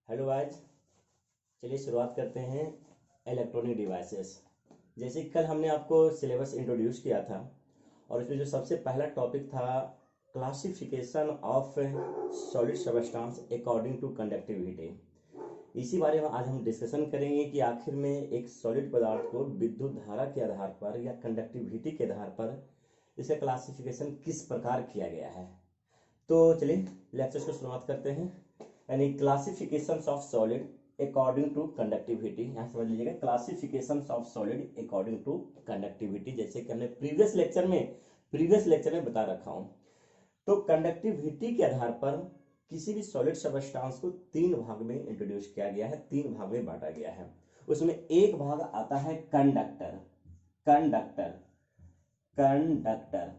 Hello guys. चलिए शुरुआत करते हैं इलेक्ट्रॉनिक डिवाइसेस। जैसे कि कल हमने आपको सिलेबस इंट्रोड्यूस किया था और उसमें जो सबसे पहला टॉपिक था classification of solid substance according to conductivity. इसी बारे में आज हम डिस्कशन करेंगे कि आखिर में एक सॉलिड पदार्थ को विद्युत धारा के आधार पर या कंडक्टिविटी के आधार पर इसका क्लासिफिकेशन किस प्रकार किया गया है। तो चलिए लेक्चर को शुरुआत करते हैं। यानी classification of solid according to conductivity, यहाँ समझ लीजिएगा classification of solid according to conductivity, जैसे कि हमने प्रीवियस लेक्चर में बता रखा हूं। तो कंडक्टिविटी के आधार पर किसी भी सॉलिड सबस्टेंस को तीन भाग में इंट्रोड्यूस किया गया है, तीन भाग में बांटा गया है। उसमें एक भाग आता है कंडक्टर कंडक्टर कंडक्टर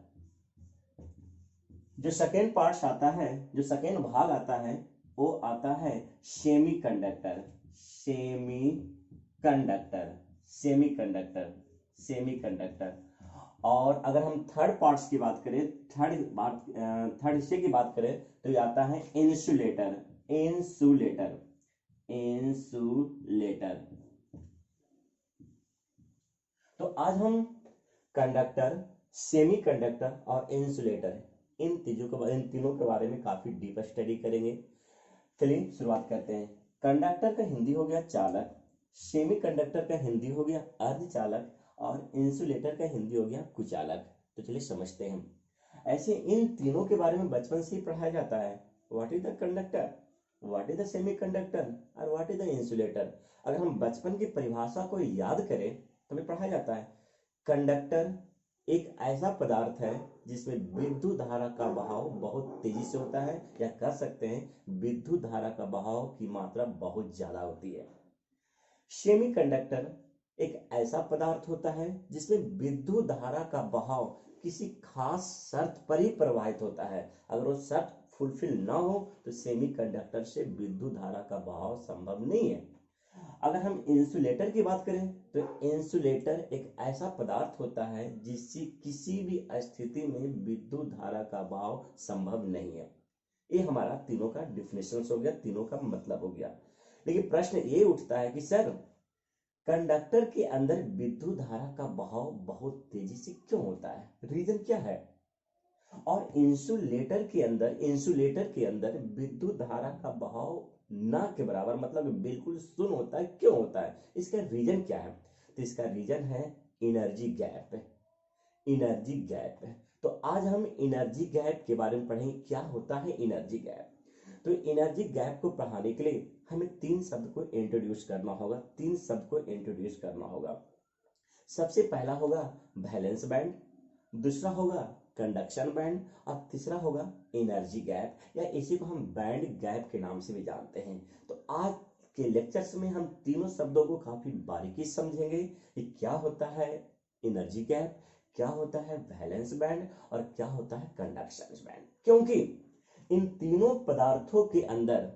जो सेकेंड पार्ट आता है, जो सेकेंड भाग आता है वो आता है semi conductor semi conductor semi conductor semiconductor. और अगर हम थर्ड पार्ट्स की बात करें, थर्ड हिस्से की बात करें तो ये आता है इंसुलेटर इंसुलेटर इंसुलेटर। तो आज हम कंडक्टर, सेमी कंडक्टर और इंसुलेटर इन तीनों के बारे में काफी डीप स्टडी करेंगे। चलिए शुरुआत करते हैं। कंडक्टर का हिंदी हो गया चालक, सेमी कंडक्टर का हिंदी हो गया अर्धचालक और इंसुलेटर का हिंदी हो गया कुचालक। तो चलिए समझते हैं। ऐसे इन तीनों के बारे में बचपन से ही पढ़ाया जाता है। What is the conductor, what is the semiconductor और व्हाट इज द इंसुलेटर। अगर हम बचपन की परिभाषा को याद करें तो हमें पढ़ाया जाता है कंडक्टर एक ऐसा पदार्थ है जिसमें विद्युत धारा का बहाव बहुत तेजी से होता है, या कह सकते हैं विद्युत धारा का बहाव की मात्रा बहुत ज्यादा होती है। सेमी कंडक्टर एक ऐसा पदार्थ होता है जिसमें विद्युत धारा का बहाव किसी खास शर्त पर ही प्रवाहित होता है। अगर वो शर्त फुलफिल ना हो तो सेमी कंडक्टर से विद्युत धारा का बहाव संभव नहीं है। अगर हम इंसुलेटर की बात करें तो इंसुलेटर एक ऐसा पदार्थ होता है जिससे किसी भी स्थिति में विद्युत धारा का बहाव संभव नहीं है। ये हमारा तीनों का डिफिनेशन हो गया, तीनों का मतलब हो गया। लेकिन प्रश्न ये उठता है कि सर कंडक्टर के अंदर विद्युत धारा का बहाव बहुत तेजी से क्यों होता है, रीजन क्या है। और इंसुलेटर के अंदर विद्युत धारा का बहाव ना के बराबर मतलब बिल्कुल शून्य होता है, क्यों होता है, इसका रीजन क्या है। तो इसका रीजन है एनर्जी गैप। Energy gap. तो आज हम एनर्जी गैप के बारे में पढ़ेंगे, क्या होता है एनर्जी गैप। तो एनर्जी गैप को पढ़ाने के लिए हमें तीन शब्द को इंट्रोड्यूस करना होगा। सबसे पहला होगा वैलेंस बैंड, दूसरा होगा कंडक्शन बैंड और तीसरा होगा एनर्जी गैप, या इसी को हम बैंड गैप के नाम से भी जानते हैं। तो आज के लेक्चर्स में हम तीनों शब्दों को काफी बारीकी से समझेंगे कि क्या होता है एनर्जी गैप, क्या होता है वैलेंस बैंड और क्या होता है कंडक्शन बैंड। क्योंकि इन तीनों पदार्थों के अंदर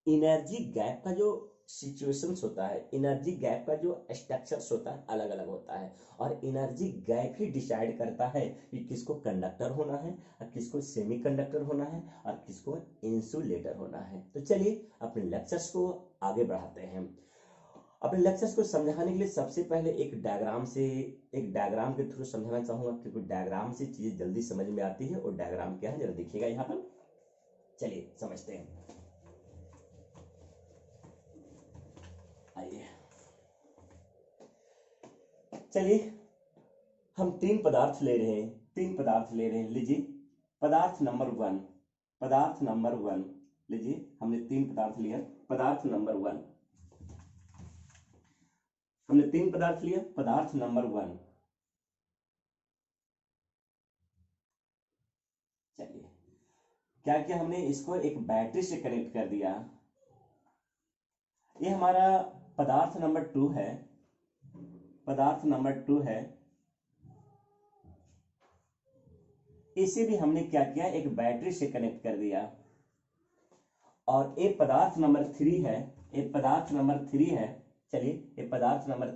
एनर्जी गैप का जो सिचुएशंस होता है, एनर्जी गैप का जो स्ट्रक्चर्स होता है अलग अलग होता है। और एनर्जी गैप ही डिसाइड करता है कि किसको कंडक्टर होना है और किसको सेमी कंडक्टर होना है और किसको इंसुलेटर होना है। तो चलिए अपने लेक्चर्स को आगे बढ़ाते हैं। अपने लेक्चर्स को समझाने के लिए सबसे पहले एक डायग्राम के थ्रू समझाना चाहूंगा, क्योंकि डायग्राम से चीजें जल्दी समझ में आती है। और डायग्राम क्या है जरा देखिएगा यहाँ पर। चलिए समझते हैं। आइए चलिए हम तीन पदार्थ ले रहे हैं। लीजिए पदार्थ नंबर वन लीजिए, हमने तीन पदार्थ लिया। पदार्थ नंबर वन चलिए क्या किया हमने, इसको एक बैटरी से कनेक्ट कर दिया। ये हमारा पदार्थ नंबर टू है। इसे भी हमने क्या किया, एक बैटरी से कनेक्ट कर दिया। और ये पदार्थ नंबर थ्री है। चलिए ये पदार्थ नंबर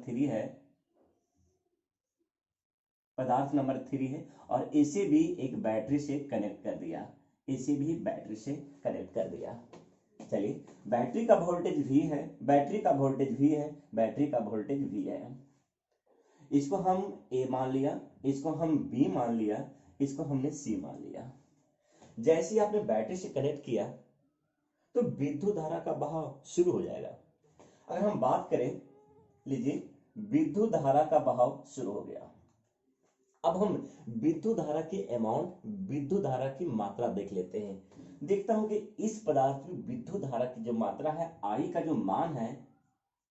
थ्री है और इसे भी एक बैटरी से कनेक्ट कर दिया। चलिए, बैटरी का वोल्टेज V है, बैटरी का वोल्टेज V है, बैटरी का वोल्टेज V है। इसको हम A मान लिया, इसको हम B मान लिया, इसको हमने C मान लिया। जैसे ही आपने बैटरी से कनेक्ट किया तो विद्युत धारा का बहाव शुरू हो जाएगा। अगर हम बात करें, लीजिए, विद्युत धारा का बहाव शुरू हो गया। अब हम विद्युत धारा की अमाउंट, विद्युत धारा की मात्रा देख लेते हैं। देखता हूं कि इस पदार्थ में विद्युत धारा की जो मात्रा है, आई का जो मान है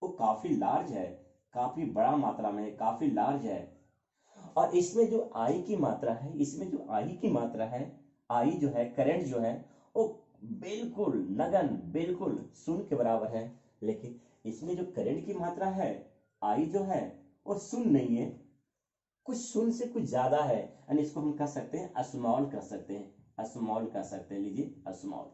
वो काफी लार्ज है, काफी बड़ा मात्रा में, काफी लार्ज है। और इसमें जो आई की मात्रा है, इसमें जो आई की मात्रा है, आई जो है, करंट जो है, वो बिल्कुल नगन, बिल्कुल शून्य के बराबर है। लेकिन इसमें जो करंट की मात्रा है, आई जो है, वो शून्य नहीं है, कुछ शून्य से कुछ ज्यादा है। यानी इसको हम कह सकते हैं स्मॉल, कह सकते हैं स्मॉल, कह सकते हैं, लीजिए स्मॉल।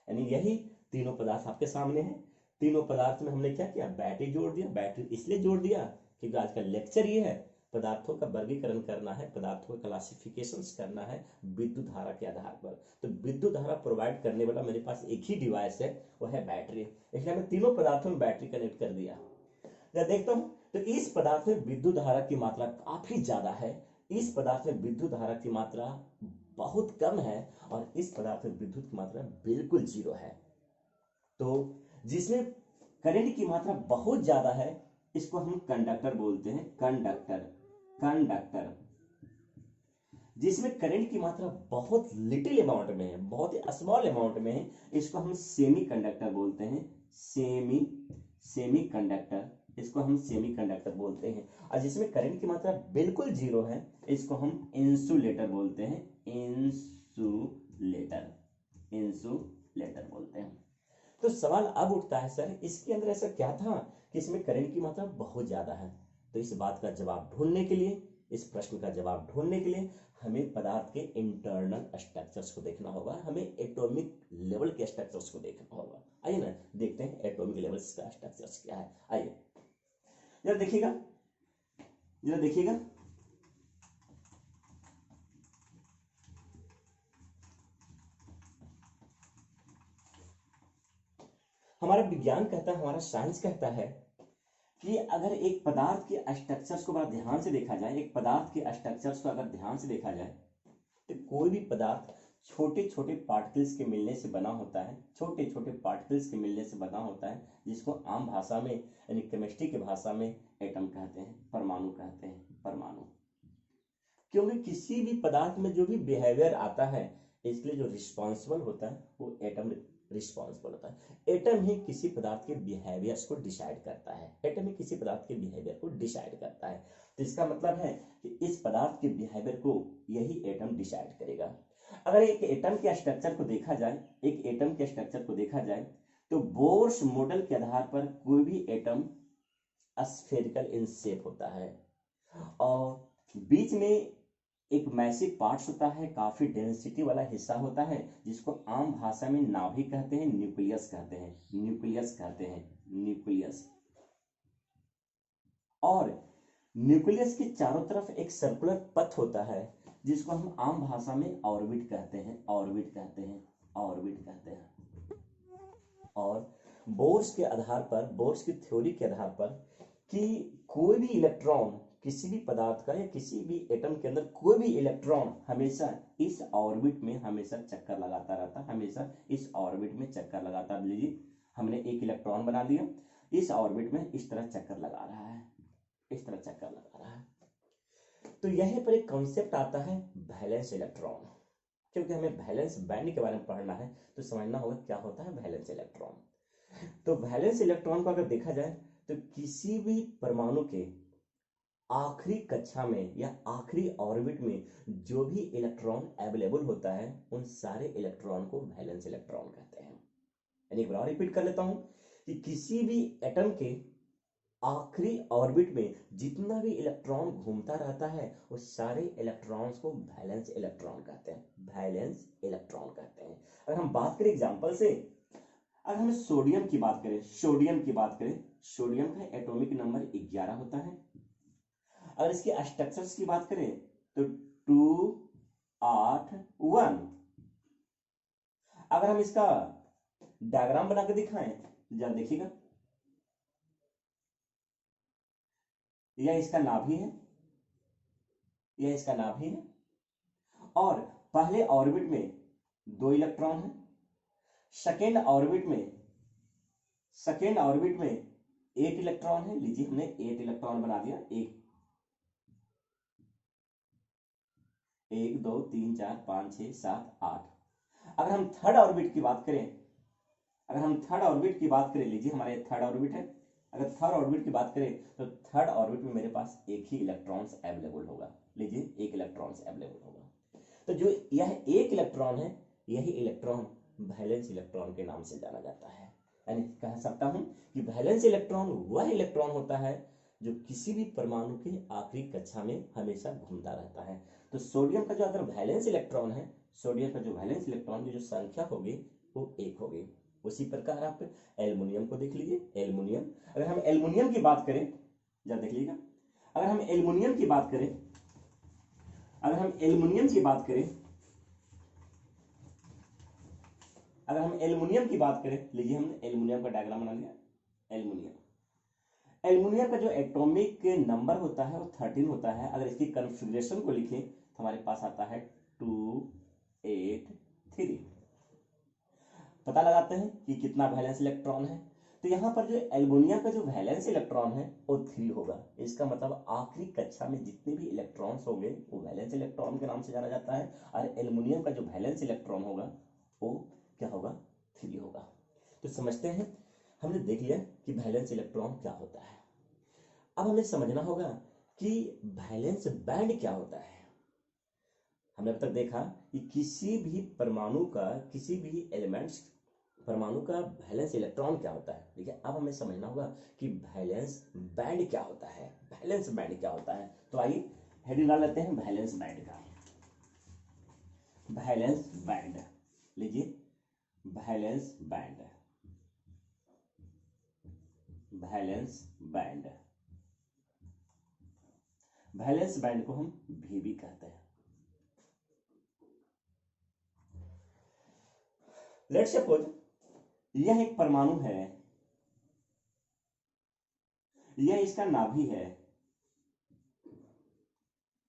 यानी यही तीनों पदार्थ आपके सामने हैं। तीनों पदार्थ में हमने क्या किया, बैटरी जोड़ दिया। बैटरी इसलिए जोड़ दिया क्योंकि आज का लेक्चर ये है, पदार्थों का वर्गीकरण करना है, पदार्थों का क्लासिफिकेशंस करना है विद्युत धारा के आधार पर। तो विद्युत धारा प्रोवाइड करने वाला मेरे पास एक ही डिवाइस है, वो है बैटरी। इसलिए मैं तीनों पदार्थों में बैटरी कनेक्ट कर दिया। जब देखता हूं तो इस पदार्थ में विद्युत धारा की मात्रा काफी ज्यादा है, इस पदार्थ में विद्युत धारा की मात्रा बहुत कम है, और इस पदार्थ में विद्युत की मात्रा बिल्कुल जीरो है। तो जिसमें करंट की मात्रा बहुत ज्यादा है, इसको हम कंडक्टर बोलते हैं, कंडक्टर, कंडक्टर। जिसमें करंट की मात्रा बहुत लिटिल अमाउंट में है, बहुत ही स्मॉल अमाउंट में है, इसको हम सेमी कंडक्टर बोलते हैं, सेमी, सेमी कंडक्टर, इसको हम सेमी कंडक्टर बोलते हैं। और जिसमें करंट की मात्रा बिल्कुल जीरो है, इसको हम इंसुलेटर बोलते हैं, इंसुलेटर, इंसुलेटर बोलते हैं। तो सवाल अब उठता है, सर इसके अंदर ऐसा क्या था कि इसमें करंट की मात्रा बहुत ज्यादा है? तो इस बात का जवाब ढूंढने के लिए, इस प्रश्न का जवाब ढूंढने के लिए हमें पदार्थ के इंटरनल स्ट्रक्चर्स को देखना होगा, हमें एटॉमिक लेवल के स्ट्रक्चर्स को देखना होगा। आइए ना देखते हैं एटॉमिक लेवल्स का स्ट्रक्चर्स क्या है। आइए जरा देखिएगा, जरा देखिएगा, हमारा विज्ञान कहता है, हमारा साइंस कहता है कि अगर एक पदार्थ के स्ट्रक्चर्स को बड़ा ध्यान से देखा जाए, एक पदार्थ के स्ट्रक्चर्स को अगर ध्यान से देखा जाए, तो कोई भी पदार्थ छोटे छोटे पार्टिकल्स के मिलने से बना होता है, छोटे छोटे पार्टिकल्स के मिलने से बना होता है, जिसको आम भाषा में यानी केमिस्ट्री की भाषा में एटम कहते हैं, परमाणु कहते हैं, परमाणु। क्योंकि किसी भी पदार्थ में जो भी बिहेवियर आता है, इसके लिए जो रिस्पॉन्सिबल होता है वो एटम रिस्पॉन्सिबल होता है। एटम ही किसी पदार्थ के बिहेवियर्स को डिसाइड करता है, एटम ही किसी पदार्थ के बिहेवियर को डिसाइड करता है। तो इसका मतलब है कि इस पदार्थ के बिहेवियर को यही एटम डिसाइड करेगा। अगर एक एटम के स्ट्रक्चर को देखा जाए, एक एटम के स्ट्रक्चर को देखा जाए, तो बोर्स मॉडल के आधार पर कोई भी एटम स्फेरिकल इन शेप होता है, और बीच में एक मैसिव पार्ट्स होता है, काफी डेंसिटी वाला हिस्सा होता है, जिसको आम भाषा में नाभिक कहते हैं, न्यूक्लियस कहते हैं, न्यूक्लियस कहते हैं, न्यूक्लियस। और न्यूक्लियस के चारों तरफ एक सर्कुलर पथ होता है, जिसको हम आम भाषा में ऑर्बिट कहते हैं, ऑर्बिट कहते हैं, ऑर्बिट कहते हैं। और बोर्स के आधार पर, बोर्स की थ्योरी के आधार पर, कि कोई भी इलेक्ट्रॉन किसी भी पदार्थ का या किसी भी एटम के अंदर कोई भी इलेक्ट्रॉन हमेशा इस ऑर्बिट में हमेशा चक्कर लगाता रहता, हमेशा इस ऑर्बिट में चक्कर लगाता। लीजिए हमने एक इलेक्ट्रॉन बना लिया, इस ऑर्बिट में इस तरह चक्कर लगा रहा है, इस तरह चक्कर लगा रहा है। तो यहीं पर एक कॉन्सेप्ट आता है वैलेंस इलेक्ट्रॉन। क्योंकि हमें वैलेंस बैंड के बारे में पढ़ना है, तो समझना होगा क्या होता है वैलेंस इलेक्ट्रॉन। तो वैलेंस इलेक्ट्रॉन को अगर देखा जाए, तो किसी भी परमाणु के आखिरी कक्षा में या आखिरी ऑर्बिट में जो भी इलेक्ट्रॉन अवेलेबल होता है, उन सारे इलेक्ट्रॉन को वैलेंस इलेक्ट्रॉन कहते हैं। यानी एक बार रिपीट कर लेता हूं कि किसी भी एटम के आखिरी ऑर्बिट में जितना भी इलेक्ट्रॉन घूमता रहता है, उस सारे इलेक्ट्रॉन्स को वैलेंस इलेक्ट्रॉन कहते हैं, वैलेंस इलेक्ट्रॉन कहते हैं। अगर हम बात करें एग्जांपल से, अगर हम सोडियम की बात करें, सोडियम की बात करें, सोडियम का एटॉमिक नंबर 11 होता है। अगर इसके स्ट्रक्चर्स की बात करें तो 281। अगर हम इसका डायग्राम बना के दिखाएं, जरा देखिएगा। यह इसका नाभि है, यह इसका नाभि है, और पहले ऑर्बिट में 2 इलेक्ट्रॉन है, सेकेंड ऑर्बिट में 8 इलेक्ट्रॉन है। लीजिए हमने 8 इलेक्ट्रॉन बना दिया, 1 2 3 4 5 6 7 8। अगर हम थर्ड ऑर्बिट की बात करें, लीजिए हमारे थर्ड ऑर्बिट है। अगर थर्ड ऑर्बिट की बात करें तो थर्ड ऑर्बिट में मेरे पास एक ही इलेक्ट्रॉन्स अवेलेबल होगा। लीजिए एक इलेक्ट्रॉन्स अवेलेबल होगा। तो जो यह एक इलेक्ट्रॉन है, यही इलेक्ट्रॉन वैलेंस इलेक्ट्रॉन के नाम से जाना जाता है। यानी कह सकता हूं कि वैलेंस इलेक्ट्रॉन वह इलेक्ट्रॉन होता है जो किसी भी परमाणु के आखिरी कक्षा में हमेशा घूमता रहता है। तो सोडियम का जो अगर वैलेंस इलेक्ट्रॉन है, सोडियम का जो वैलेंस इलेक्ट्रॉन की जो संख्या होगी वो 1 होगी। उसी प्रकार आप एल्युमिनियम को देख लीजिए। एल्युमिनियम, अगर हम एल्युमिनियम की बात करें, जरा देख लीजिएगा, अगर हम एल्युमिनियम की बात करें, अगर हम एल्युमिनियम की बात करें, लीजिए हमने एल्युमिनियम का डायग्राम बना लिया। एल्युमिनियम का जो एटॉमिक नंबर होता है वो 13 होता है। अगर इसकी कॉन्फ़िगरेशन को लिखें तो हमारे पास आता है 2 8 3। पता लगाते हैं कि कितना वैलेंस इलेक्ट्रॉन है। तो यहां पर जो एल्युमिनियम का जो वैलेंस इलेक्ट्रॉन है वो 3 होगा। इसका मतलब आखिरी कक्षा में जितने भी इलेक्ट्रॉन्स होंगे वो वैलेंस इलेक्ट्रॉन के नाम से जाना जाता है, और एल्युमिनियम का जो वैलेंस इलेक्ट्रॉन होगा वो क्या होगा, 3 होगा। तो समझते हैं, हमने देख लिया कि वैलेंस इलेक्ट्रॉन क्या होता है। अब हमें समझना होगा कि वैलेंस बैंड क्या होता है। हमने अब तक देखा कि किसी भी परमाणु का, किसी भी एलिमेंट्स परमाणु का वैलेंस इलेक्ट्रॉन क्या होता है। ठीक है, अब हमें समझना होगा कि वैलेंस बैंड क्या होता है। वैलेंस बैंड क्या होता है, तो आइए हेडिंग डाल लेते हैं वैलेंस बैंड का। वैलेंस बैंड, लीजिए valence band, valence band, valence band को हम वी भी कहते हैं। लेट्स सपोज यह एक परमाणु है, यह इसका नाभि है,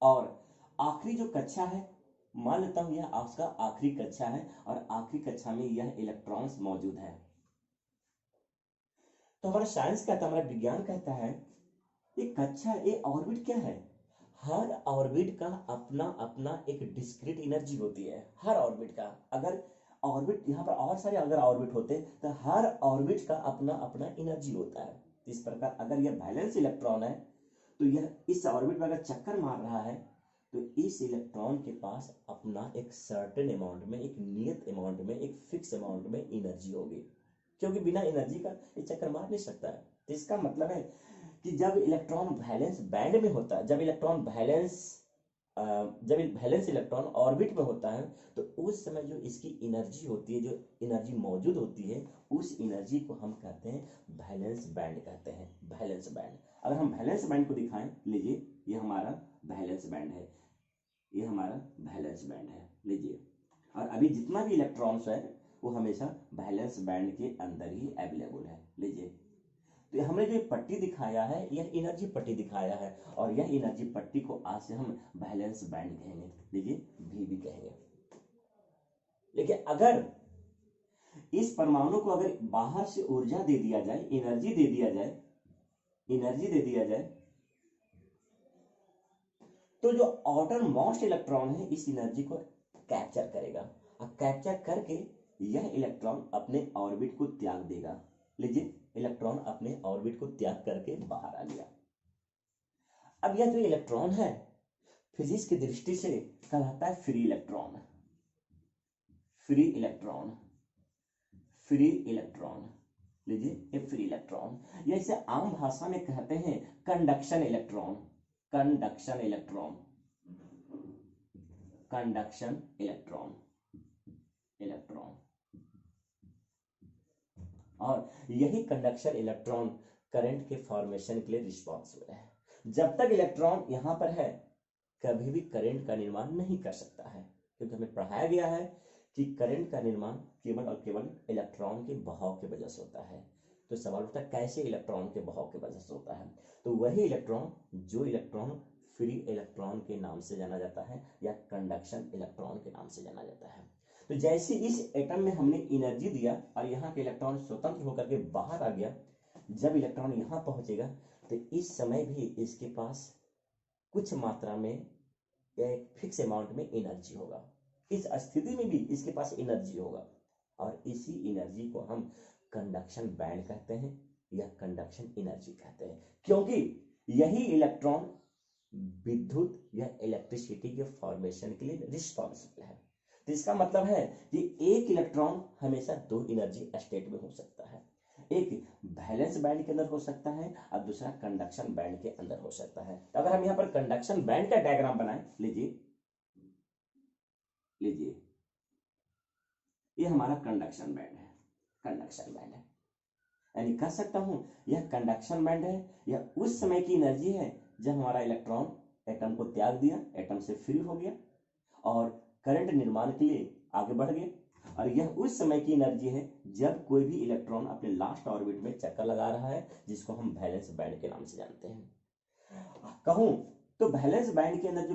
और आखिरी जो कक्षा है, मान लेता हूं यह उसका आखिरी कक्षा है, और आखिरी कक्षा में यह इलेक्ट्रॉन्स मौजूद है। तो हमारा साइंस कहता है, हमारा विज्ञान कहता है ये कक्षा, ये ऑर्बिट क्या है, हर ऑर्बिट का अपना अपना एक डिस्क्रीट एनर्जी होती है। हर ऑर्बिट का, अगर ऑर्बिट यहाँ पर और सारे अगर ऑर्बिट होते तो हर ऑर्बिट का अपना अपना एनर्जी होता है। इस प्रकार अगर यह वैलेंस इलेक्ट्रॉन है तो यह इस ऑर्बिट में अगर चक्कर मार रहा है तो इस इलेक्ट्रॉन के पास अपना एक सर्टेन अमाउंट में, एक नियत अमाउंट में, एक फिक्स अमाउंट में एनर्जी होगी, क्योंकि बिना एनर्जी का ये चक्कर मार नहीं सकता है। तो इसका मतलब है कि जब इलेक्ट्रॉन वैलेंस बैंड में होता है, जब वैलेंस इलेक्ट्रॉन ऑर्बिट में होता है, तो उस समय जो इसकी एनर्जी होती है, जो एनर्जी मौजूद होती है, उस एनर्जी को हम कहते हैं वैलेंस बैंड कहते हैं। वैलेंस बैंड, अगर हम वैलेंस बैंड को दिखाएं, लीजिए ये हमारा वैलेंस बैंड है, ये हमारा वैलेंस बैंड है, लीजिए। और अभी जितना भी इलेक्ट्रॉन्स है वो हमेशा वैलेंस बैंड के अंदर ही अवेलेबल है, लीजिए। तो हमने जो पट्टी दिखाया है यह एनर्जी पट्टी दिखाया है, और यह एनर्जी पट्टी को आज से हम वैलेंस बैंड कहेंगे, लीजिए वी भी कहेंगे। लेकिन अगर इस परमाणु को अगर बाहर से ऊर्जा दे दिया जाए, एनर्जी दे दिया जाए, तो जो आउटर मोस्ट इलेक्ट्रॉन है इस एनर्जी को कैप्चर करेगा, और कैप्चर करके यह इलेक्ट्रॉन अपने ऑर्बिट को त्याग देगा। लीजिए इलेक्ट्रॉन अपने ऑर्बिट को त्याग करके बाहर आ गया। अब यह जो इलेक्ट्रॉन है फिजिक्स की दृष्टि से कहलाता है free electron. Free electron, free electron, लीजिए ये फ्री इलेक्ट्रॉन, या इसे आम भाषा में कहते हैं conduction electron. Conduction electron, conduction electron, electron. और यही कंडक्शन इलेक्ट्रॉन करंट के फॉर्मेशन के लिए रिस्पॉन्सिबल है। जब तक इलेक्ट्रॉन यहां पर है कभी भी करंट का निर्माण नहीं कर सकता है, क्योंकि हमें पढ़ाया गया है कि करंट का निर्माण केवल और केवल इलेक्ट्रॉन के बहाव की वजह से होता है। तो सवाल उठता है कैसे इलेक्ट्रॉन के बहाव की वजह से होता है। तो वही इलेक्ट्रॉन जो इलेक्ट्रॉन फ्री इलेक्ट्रॉन के नाम से जाना जाता है या कंडक्शन इलेक्ट्रॉन के नाम से जाना जाता है। तो जैसे इस एटम में हमने एनर्जी दिया और यहाँ के इलेक्ट्रॉन स्वतंत्र होकर के बाहर आ गया, जब इलेक्ट्रॉन यहाँ पहुंचेगा तो इस समय भी इसके पास कुछ मात्रा में या एक फिक्स अमाउंट में एनर्जी होगा। इस स्थिति में भी इसके पास एनर्जी होगा और इसी एनर्जी को हम कंडक्शन बैंड कहते हैं या कंडक्शन एनर्जी कहते हैं, क्योंकि यही इलेक्ट्रॉन विद्युत या इलेक्ट्रिसिटी के फॉर्मेशन के लिए रिस्पॉन्सिबल है। तो इसका मतलब है कि एक इलेक्ट्रॉन हमेशा दो एनर्जी स्टेट में हो सकता है, एक वैलेंस बैंड के अंदर हो सकता है और दूसरा कंडक्शन बैंड के अंदर हो सकता है। तो अगर हम यहाँ पर कंडक्शन बैंड का डायग्राम बनाएं, लीजिए लीजिए ये हमारा कंडक्शन बैंड है, कंडक्शन बैंड है, यानी कह सकता हूं यह कंडक्शन बैंड है। यह उस समय की एनर्जी है जब हमारा इलेक्ट्रॉन एटम को त्याग दिया, एटम से फ्री हो गया और करंट निर्माण के लिए आगे बढ़ गया, और यह उस समय की एनर्जी है जब कोई भी इलेक्ट्रॉन अपने लास्ट ऑर्बिट में चक्कर लगा रहा है, जिसको हम वैलेंस बैंड के नाम से जानते हैं। कहूं तो वैलेंस बैंड के अंदर जो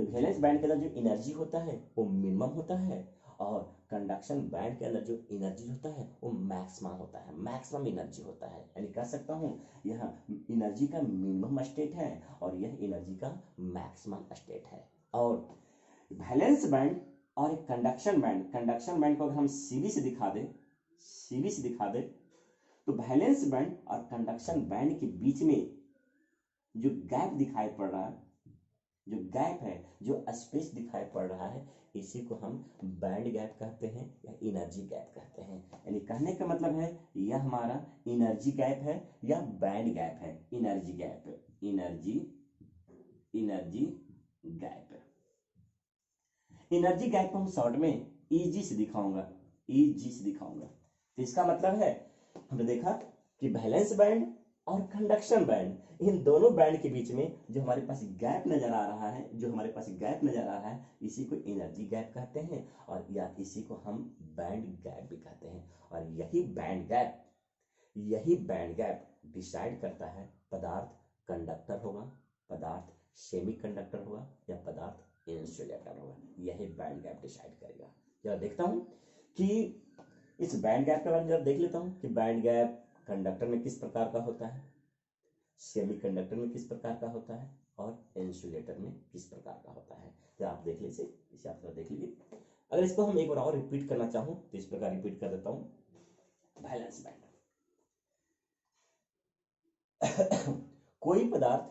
वैलेंस बैंड के अंदर जो एनर्जी होता है वो मिनिमम होता है और कंडक्शन बैंड के अंदर जो एनर्जी होता है वो मैक्सिमम होता है, मैक्सिमम एनर्जी होता है। यानी कह सकता हूं यह एनर्जी का मिनिमम स्टेट है और यह एनर्जी का मैक्सिमम स्टेट है। और वैलेंस बैंड और एक कंडक्शन बैंड को अगर हम सीबी से दिखा दे तो वैलेंस बैंड और कंडक्शन बैंड के बीच में जो गैप दिखाई पड़ रहा है, जो गैप है, जो स्पेस दिखाई पड़ रहा है, इसी को हम बैंड गैप कहते हैं या एनर्जी गैप कहते हैं। यानी कहने का मतलब है यह हमारा एनर्जी गैप है या बैंड गैप है, energy gap, energy gap. Energy gap को हम शॉर्ट में ईजी से दिखाऊंगा। तो इसका मतलब है हमने देखा कि वैलेंस बैंड और कंडक्शन बैंड, इन दोनों बैंड के बीच में जो हमारे पास गैप नजर आ रहा है, इसी को एनर्जी गैप कहते हैं और या इसी को हम बैंड गैप भी कहते हैं। और यही बैंड गैप डिसाइड करता है पदार्थ कंडक्टर होगा, पदार्थ सेमीकंडक्टर होगा या पदार्थ इंसुलेटर होगा। यही बैंड गैप डिसाइड करेगा। जरा देखता हूं कि इस बैंड गैप के बारे में जरा देख लेता हूं कि बैंड गैप कंडक्टर में किस प्रकार का होता है, सेमीकंडक्टर में किस प्रकार का होता है और इंसुलेटर में किस प्रकार का होता है। जरा आप देख लीजिए, इसे आप देख लीजिए। अगर इसको हम एक बार और रिपीट करना चाहूं तो इस प्रकार रिपीट कर देता हूं। वैलेंस बैंड कोई पदार्थ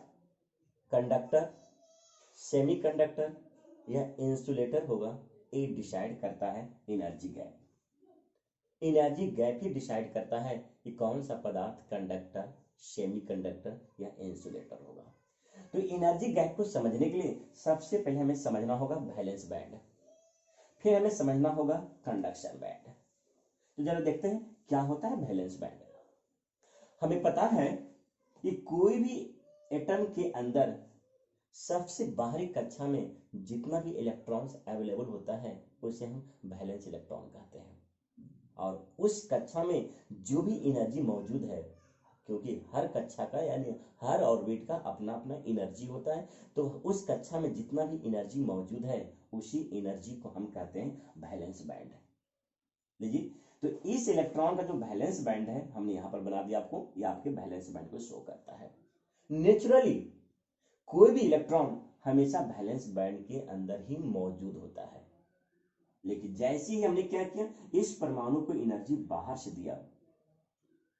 कंडक्टर, सेमीकंडक्टर या इंसुलेटर होगा, ये डिसाइड करता है एनर्जी गैप। एनर्जी गैप ही डिसाइड करता है कि कौन सा पदार्थ कंडक्टर, सेमीकंडक्टर या इंसुलेटर होगा। तो एनर्जी गैप को समझने के लिए सबसे पहले हमें समझना होगा वैलेंस बैंड, फिर हमें समझना होगा कंडक्शन बैंड। तो जरा देखते हैं क्या होता है वैलेंस बैंड। हमें पता है कि कोई भी एटम के अंदर सबसे बाहरी कक्षा में जितना भी इलेक्ट्रॉन्स अवेलेबल होता है उसे हम वैलेंस इलेक्ट्रॉन कहते हैं। और उस कक्षा में जो भी एनर्जी मौजूद है, क्योंकि हर कक्षा का यानी हर ऑर्बिट का अपना अपना एनर्जी होता है, तो उस कक्षा में जितना भी एनर्जी मौजूद है उसी एनर्जी को हम कहते हैं वैलेंस बैंड। लीजिए, तो इस इलेक्ट्रॉन का जो वैलेंस बैंड है हमने यहां पर बना दिया आपको, ये आपके वैलेंस बैंड को शो करता है। नेचुरली कोई भी इलेक्ट्रॉन हमेशा वैलेंस बैंड के अंदर ही मौजूद होता है, लेकिन जैसे ही हमने क्या किया, इस परमाणु को एनर्जी बाहर से दिया।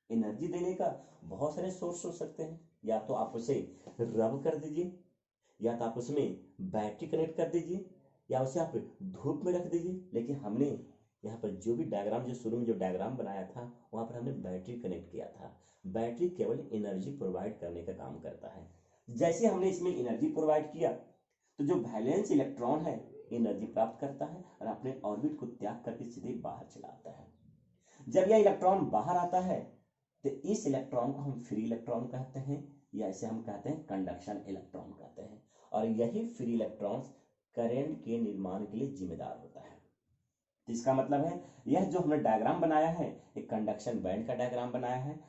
एनर्जी देने का बहुत सारे सोर्स हो सकते हैं, या तो आप उसे रब कर दीजिए, या तो आप उसमें बैटरी कनेक्ट कर दीजिए, या उसे आप धूप में रख दीजिए। लेकिन हमने यहाँ पर जो भी डायग्राम, जो शुरू में जो डायग्राम बनाया था वहां पर हमने बैटरी कनेक्ट किया था। बैटरी केवल एनर्जी प्रोवाइड करने का काम करता है। जैसे हमने इसमें एनर्जी प्रोवाइड किया तो जो वैलेंस इलेक्ट्रॉन है एनर्जी प्राप्त करता है और अपने ऑर्बिट को त्याग करके सीधे बाहर चला आता है। जब यह इलेक्ट्रॉन बाहर आता है तो इस इलेक्ट्रॉन को हम फ्री इलेक्ट्रॉन कहते हैं, या इसे हम कहते हैं कंडक्शन इलेक्ट्रॉन कहते हैं। और यही फ्री इलेक्ट्रॉन करंट के निर्माण के लिए जिम्मेदार होता है। तो इसका मतलब है यह जो हमने डायग्राम बनाया है एक कंडक्शन बैंड का डायग्राम बनाया है।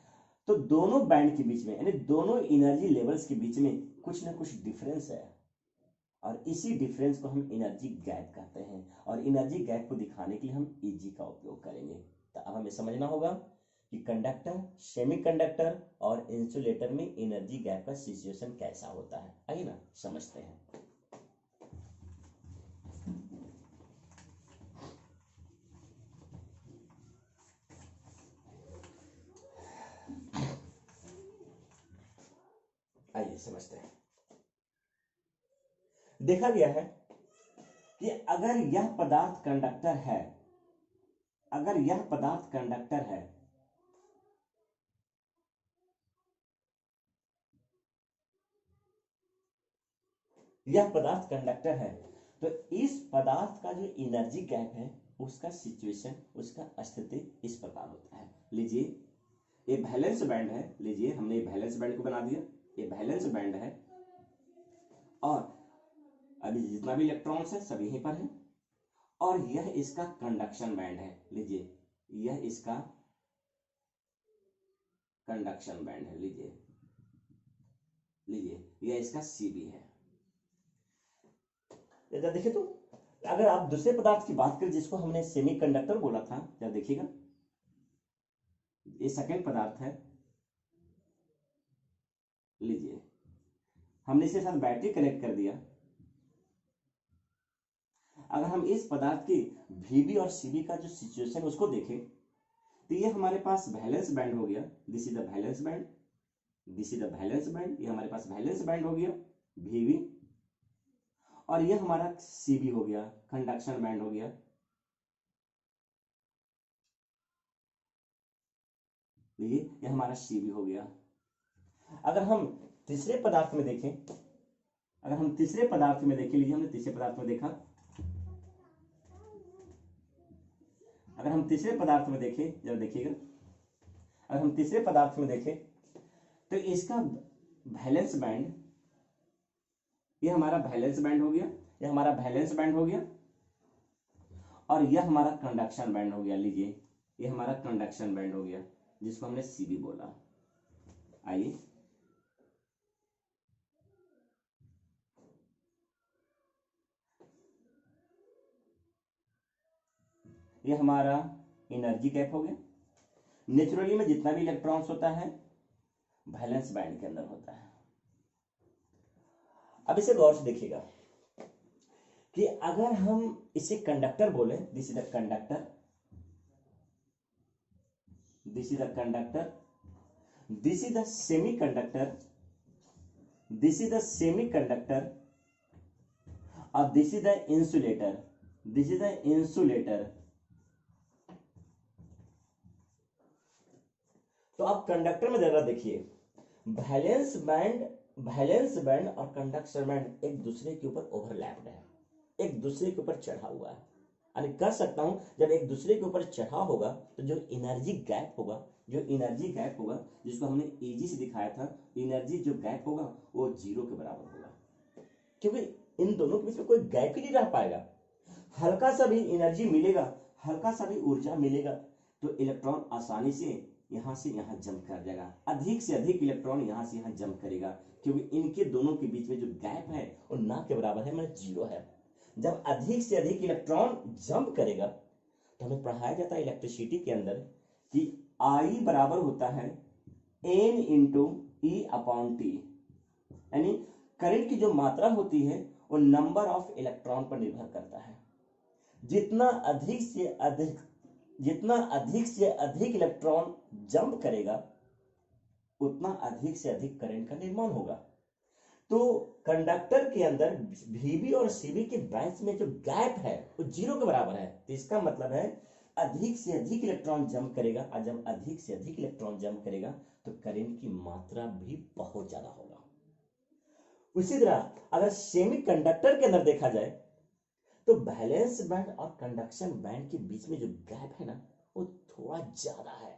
तो दोनों बैंड के बीच में यानी दोनों एनर्जी लेवल्स के बीच में कुछ ना कुछ डिफरेंस है और इसी डिफरेंस को हम एनर्जी गैप कहते हैं और एनर्जी गैप को दिखाने के लिए हम ईजी का उपयोग करेंगे। तो अब हमें समझना होगा कि कंडक्टर, सेमीकंडक्टर और इंसुलेटर में एनर्जी गैप का सिचुएशन कैसा होता है। आइए ना समझते हैं। आइए समझते हैं। देखा गया है कि अगर यह पदार्थ कंडक्टर है, अगर यह पदार्थ कंडक्टर है यह पदार्थ कंडक्टर है तो इस पदार्थ का जो एनर्जी गैप है उसका सिचुएशन, उसका स्थिति इस प्रकार होता है। लीजिए ये वैलेंस बैंड है, लीजिए हमने ये वैलेंस बैंड को बना दिया, ये वैलेंस बैंड है और अभी जितना भी इलेक्ट्रॉन्स है सब यहीं पर है और यह इसका कंडक्शन बैंड है। लीजिए यह इसका कंडक्शन बैंड है, लीजिए लीजिए यह इसका सीबी है। जरा देखिए तो अगर आप दूसरे पदार्थ की बात करें जिसको हमने सेमीकंडक्टर बोला था, जरा देखिएगा ये सेकंड पदार्थ है, लीजिए हमने इसके साथ बैटरी कनेक्ट कर दिया। अगर हम इस पदार्थ की वीबी और सीबी का जो सिचुएशन उसको देखें तो ये हमारे पास वैलेंस बैंड हो गया, this is the valence band, this is the valence band, ये हमारे पास वैलेंस बैंड हो गया वीबी और ये हमारा सीबी हो गया, कंडक्शन बैंड हो गया। ये हमारा सीबी हो गया। अगर हम तीसरे पदार्थ में देखें, अगर हम तीसरे पदार्थ में देखें, लीजिए हमने तीसरे पदार्थ में देखा, अगर हम तीसरे पदार्थ में देखें, जरा देखिएगा, अगर हम तीसरे पदार्थ में देखें तो इसका वैलेंस बैंड, ये हमारा वैलेंस बैंड हो गया, ये हमारा वैलेंस बैंड हो गया और यह हमारा कंडक्शन बैंड हो गया। लीजिए ये हमारा कंडक्शन बैंड हो गया जिसको हमने सीबी बोला। आइए ये हमारा एनर्जी गैप हो गया। नेचुरली में जितना भी इलेक्ट्रॉन्स होता है वैलेंस बैंड के अंदर होता है। अब इसे गौर से देखिएगा कि अगर हम इसे कंडक्टर बोले, this is the conductor, this is the conductor, this is the semiconductor, this is the semiconductor और this is the insulator, this is the insulator. तो आप कंडक्टर में जरा देखिए, वैलेंस बैंड, वैलेंस बैंड और conduction band एक दूसरे के ऊपर ओवरलैप्ड है, एक दूसरे के ऊपर चढ़ा हुआ है। यानी कह सकता हूं जब एक दूसरे के ऊपर चढ़ा होगा तो जो एनर्जी गैप होगा, जो एनर्जी गैप होगा जिसको हमने एजी से दिखाया था, एनर्जी जो गैप होगा वो जीरो के बराबर होगा क्योंकि इन दोनों के बीच में कोई गैप ही नहीं रह पाएगा। हल्का सा भी एनर्जी मिलेगा, हल्का सा भी ऊर्जा मिलेगा तो इलेक्ट्रॉन आसानी से यहां से यहां जंप कर जाएगा, अधिक से अधिक इलेक्ट्रॉन यहां से यहां जंप करेगा क्योंकि इनके दोनों के बीच में जो गैप है वो ना के बराबर है, मतलब जीरो है। जब अधिक से अधिक इलेक्ट्रॉन जंप करेगा तो हमें पढ़ाया जाता है इलेक्ट्रिसिटी के अंदर कि आई बराबर होता है N into E upon T, यानी करंट की जो मात्रा होती है वो नंबर ऑफ इलेक्ट्रॉन पर निर्भर करता है। जितना अधिक से अधिक, जितना अधिक से अधिक इलेक्ट्रॉन जंप करेगा उतना अधिक से अधिक करंट का निर्माण होगा। तो कंडक्टर के अंदर वीबी और सीबी के बैंड में जो गैप है वो जीरो के बराबर है। तो इसका मतलब है अधिक से अधिक इलेक्ट्रॉन जंप करेगा और जब अधिक से अधिक इलेक्ट्रॉन जंप करेगा तो करंट की मात्रा भी बहुत ज्यादा होगा। उसी तरह अगर सेमीकंडक्टर के अंदर देखा जाए तो वैलेंस बैंड और कंडक्शन बैंड के बीच में जो गैप है ना वो थोड़ा ज्यादा है,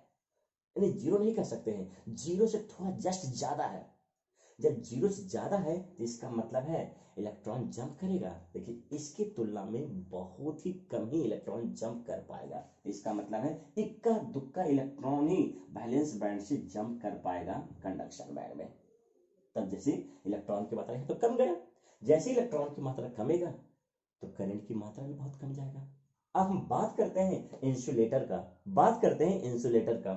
यानी जीरो नहीं कह सकते हैं, जीरो से थोड़ा जस्ट ज्यादा है। जब जीरो से ज्यादा है तो इसका मतलब है इलेक्ट्रॉन जंप करेगा। देखिए इसकी तुलना में बहुत ही कम ही इलेक्ट्रॉन जंप कर पाएगा, तो इसका मतलब है इक्का दुक्का इलेक्ट्रॉन ही वैलेंस बैंड से जंप कर पाएगा कंडक्शन बैंड में। तब जैसे इलेक्ट्रॉन की मात्रा है तो कम गया, जैसे इलेक्ट्रॉन की मात्रा कमेगा तो करंट की मात्रा भी बहुत कम जाएगा। अब हम बात करते हैं इंसुलेटर का, बात करते हैं इंसुलेटर का।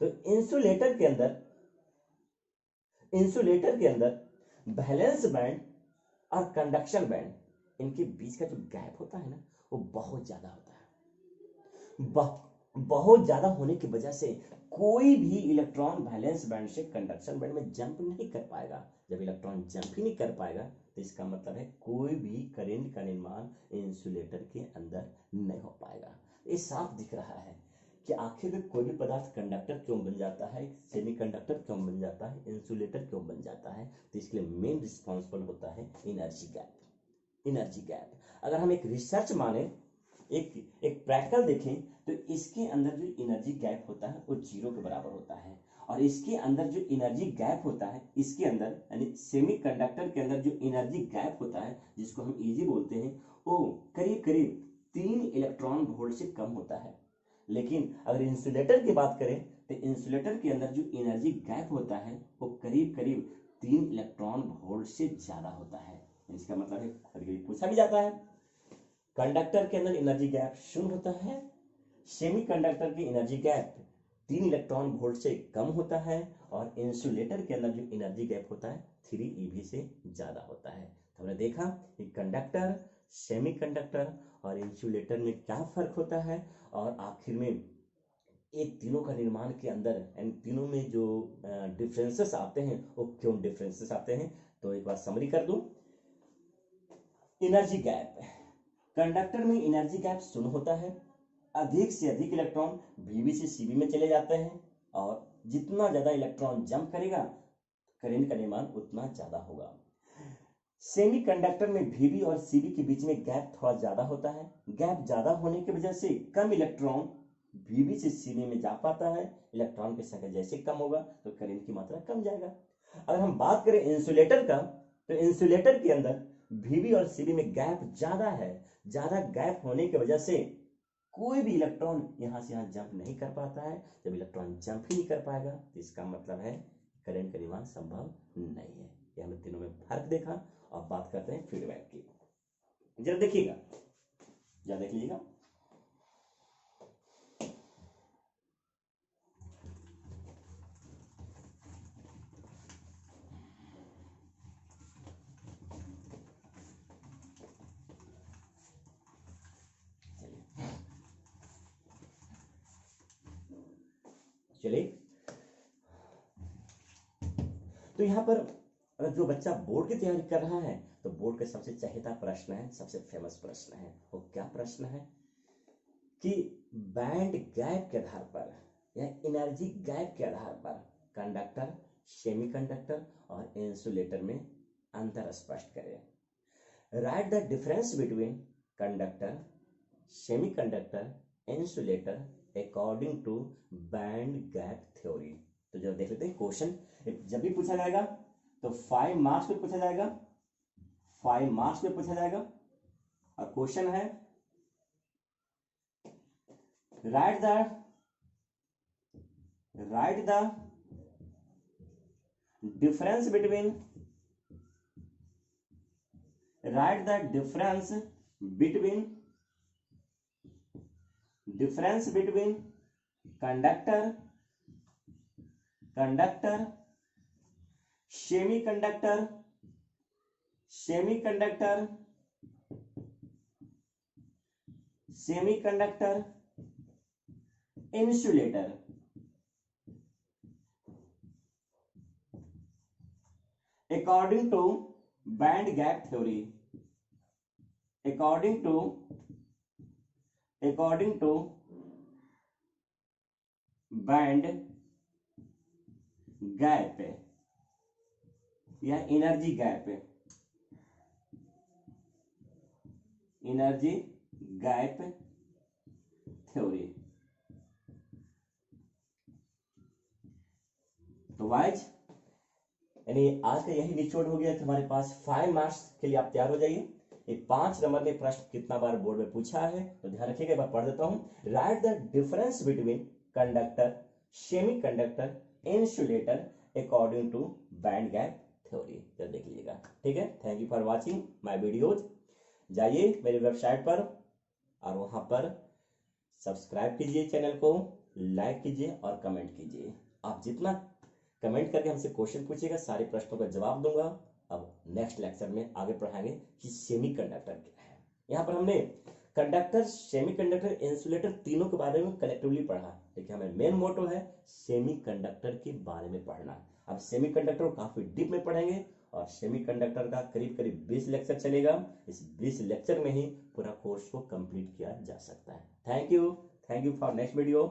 तो इंसुलेटर के अंदर वैलेंस बैंड और कंडक्शन बैंड, इनके बीच का जो गैप होता है ना वो बहुत ज्यादा होता है। बहुत ज्यादा होने की वजह से कोई भी इलेक्ट्रॉन वैलेंस बैंड से कंडक्शन बैंड में जंप नहीं कर पाएगा। जब इलेक्ट्रॉन जंप ही नहीं कर पाएगा तो इसका मतलब है कोई भी करंट का निर्माण इंसुलेटर के अंदर नहीं हो पाएगा। ये साफ दिख रहा है कि आखिर में कोई भी पदार्थ कंडक्टर क्यों बन जाता है, सेमीकंडक्टर क्यों बन जाता है, इंसुलेटर क्यों बन जाता है। तो इसके लिए मेन रिस्पॉन्सिबल होता है एनर्जी गैप। एनर्जी गैप अगर हम एक रिसर्च माने, एक प्रैक्टिकल देखें तो इसके अंदर जो एनर्जी गैप होता है वो जीरो के बराबर होता है, और इसके अंदर जो एनर्जी गैप होता है, इसके अंदर यानी सेमीकंडक्टर के अंदर जो एनर्जी गैप होता है जिसको हम इजी बोलते हैं, वो करीब करीब 3 इलेक्ट्रॉन वोल्ट से कम होता है। लेकिन अगर इंसुलेटर की बात करें तो इंसुलेटर के अंदर जो एनर्जी गैप होता है वो करीब करीब 3 इलेक्ट्रॉन वोल्ट से ज्यादा होता है। इसका मतलब है कभी पूछा भी जाता है कंडक्टर के अंदर एनर्जी गैप 0 होता है, सेमीकंडक्टर की एनर्जी गैप 3 इलेक्ट्रॉन वोल्ट से कम होता है, और इंसुलेटर के अंदर जो एनर्जी गैप होता है 3 eV से ज्यादा होता है। तो हमने देखा कि कंडक्टर, सेमीकंडक्टर और इंसुलेटर में क्या फर्क होता है, और आखिर में एक तीनों का निर्माण के अंदर इन तीनों में जो डिफरेंसेस आते हैं वो क्यों डिफरेंसेस आते हैं। तो एक बार समरी कर दूं, एनर्जी गैप, कंडक्टर में एनर्जी गैप 0 होता है, अधिक से अधिक इलेक्ट्रॉन वीबी से सीबी में चले जाते हैं, और जितना ज्यादा इलेक्ट्रॉन जंप करेगा करंट का निर्माण उतना ज्यादा होगा। सेमीकंडक्टर में वीबी और सीबी के बीच में गैप थोड़ा ज्यादा होता है, गैप ज्यादा होने की वजह से कम इलेक्ट्रॉन वीबी से सीबी में जा पाता है, इलेक्ट्रॉन की संख्या जैसे कम होगा तो करंट की मात्रा कम जाएगा। अगर हम बात करें इंसुलेटर का, तो इंसुलेटर के अंदर वीबी और सीबी में गैप ज्यादा है, ज्यादा गैप होने की वजह से कोई भी इलेक्ट्रॉन यहां से यहां जंप नहीं कर पाता है। जब इलेक्ट्रॉन जंप ही नहीं कर पाएगा तो इसका मतलब है करंट का निर्माण संभव नहीं है। ये हमने तीनों में फर्क देखा। अब बात करते हैं फीडबैक की। जरा देखिएगा, जरा देख लीजिएगा, चलिए। तो यहां पर अगर जो बच्चा बोर्ड की तैयारी कर रहा है तो बोर्ड का सबसे चहेता प्रश्न है, सबसे फेमस प्रश्न है, वो क्या प्रश्न है कि बैंड गैप के आधार पर या एनर्जी गैप के आधार पर कंडक्टर, सेमीकंडक्टर और इंसुलेटर में अंतर स्पष्ट करें। Write the difference between conductor, semiconductor, insulator according to band gap theory. तो जब देख लेते हैं क्वेश्चन, जब भी पूछा जाएगा तो 5 मार्क्स में पूछा जाएगा, 5 मार्क्स में पूछा जाएगा। और क्वेश्चन है right the difference between conductor, semiconductor, insulator according to band gap theory, according to band gap या एनर्जी गैप, थ्योरी। तो वाइज यानी आज का यही निचोड़ हो गया कि हमारे पास 5 मार्क्स के लिए आप तैयार हो जाइए। ये 5 नंबर में प्रश्न कितना बार बोर्ड में पूछा है तो ध्यान रखिएगा, एक बार पढ़ देता हूं। Write the difference between conductor, semiconductor, insulator according to band gap theory. तो देख लीजिएगा, ठीक है। Thank you for watching my videos. जाइए मेरी वेबसाइट पर और वहां पर सब्सक्राइब कीजिए चैनल को, लाइक कीजिए और कमेंट कीजिए। आप जितना कमेंट करके हमसे क्वेश्चन पूछिएगा, सारे प्रश्नों का जवाब दूंगा। अब नेक्स्ट लेक्चर में आगे पढ़ाएंगे कि सेमीकंडक्टर क्या है। यहाँ पर हमने कंडक्टर, सेमीकंडक्टर, इंसुलेटर तीनों के बारे में कलेक्टिवली पढ़ा, लेकिन हमें मेन मोटो है सेमीकंडक्टर के बारे में पढ़ना। अब सेमीकंडक्टर को काफी डीप में पढ़ेंगे और सेमीकंडक्टर का करीब करीब 20 लेक्चर चलेगा। इस 20 लेक्चर में ही पूरा कोर्स को कंप्लीट किया जा सकता है। Thank you for next video.